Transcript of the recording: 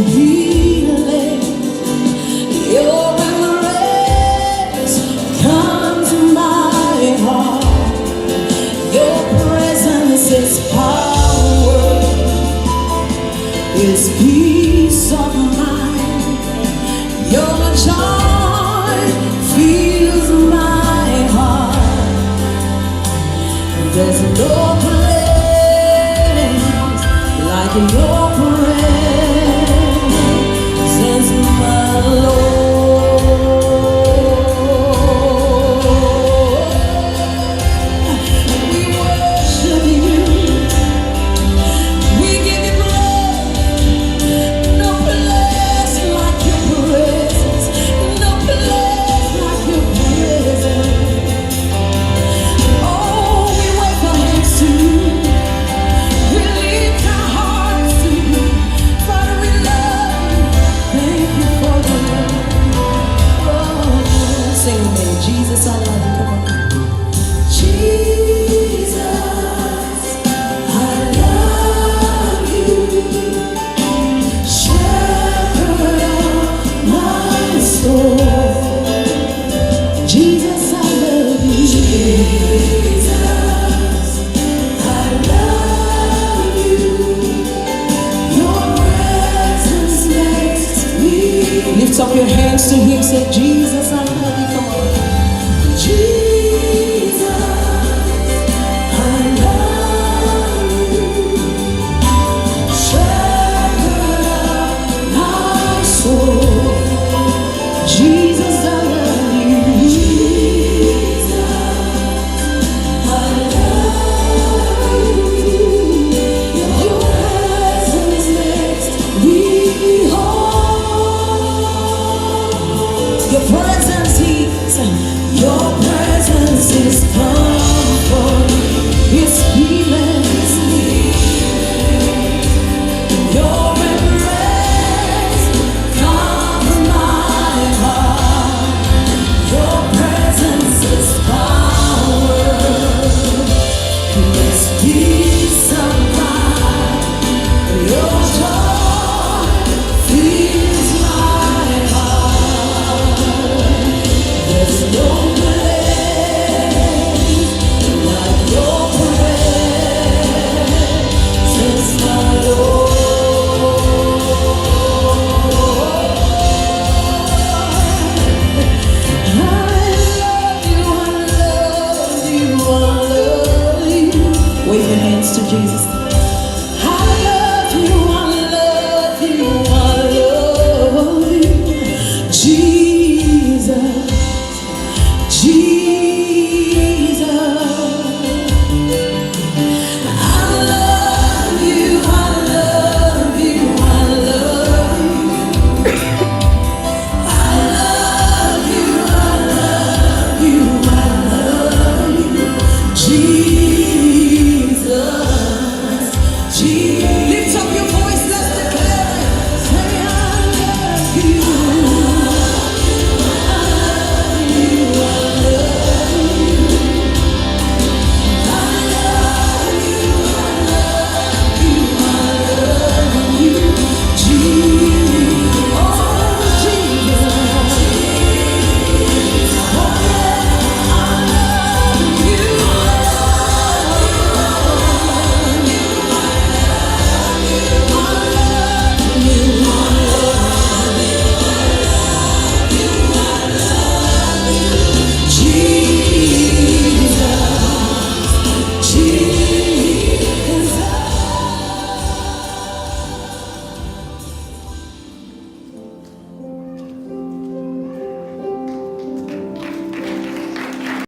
healing. Your embrace comes to my heart. Your presence is power, is peace of mind. Your joy fills my heart. There's no place like your presence, my Lord. We worship you. We give you glory. No place like your presence. No place like your presence. Oh, we wave our hands to you. We lift our hearts to you. Father, we love you. Thank you for your love. Oh, sing with me. Jesus, I love you. Come on. Jesus, I love you. Shepherd of my soul. Jesus, I love you. Jesus, I love you. Your presence makes me. Lift up your hands to him. Say, Jesus, I love you.